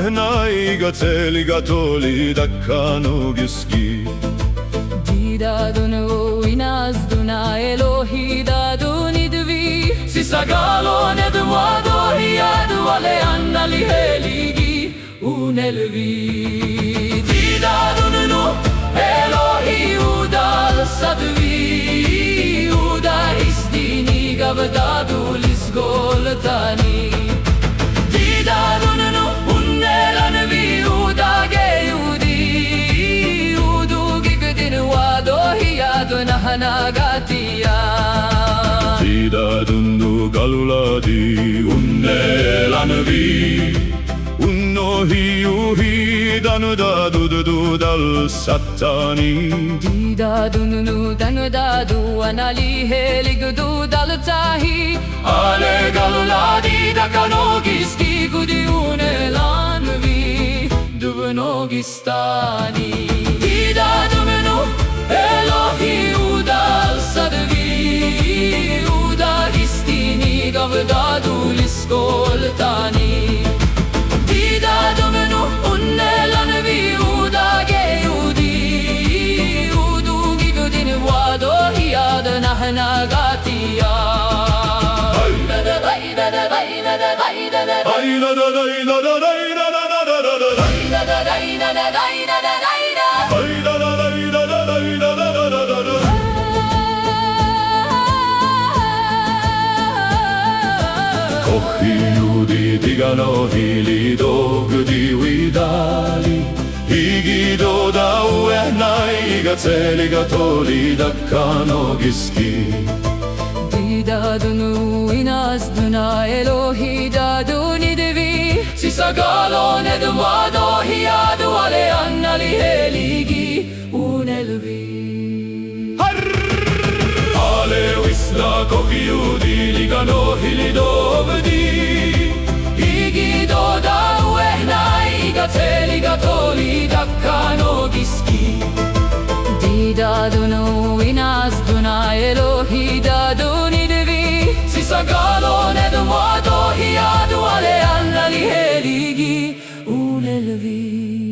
uehnai gateli gatoli dakkano giski. Didadunu inazduna Elohi daduni dvi Sisagalo nedwado hiadu ale annali heligi unelvi. Didadunu Elohi udal sadvi uda istini gavdadu lisgoltani. Didadunu unnelanvi uda geyudi udu gigdin wado hiyadu nahanagatiya. Didadunu galuladi unnelanvi unno hiyuhi danudadu dal sattani. Didadunu danudadu anali heligdu daltahi ale galuladi dakanogiski gudi unelanvi duvnogistani. Didadunu Elohi udal sadvi uda istini gavdadu liskoltani. Didadunu unnelanvi uda geyudi udu gigudin wado hiyad nahnagatiya. Kohiudi digano hili dogdi widali higido da uehnai gateli gatoli dakkano giski. Didadunu inazduna Elohi daduni dvi Sisagalo nedwado hiyadu ale annali heligi unelvi. Ale wisla kohiudi ligano hili dovdi Higido da uehnai gateli gatoli dakkano giski. Didadunu inazduna Elohi daduni dvi Sisagalo nedwado hiyadu ale annali heligi unelvi.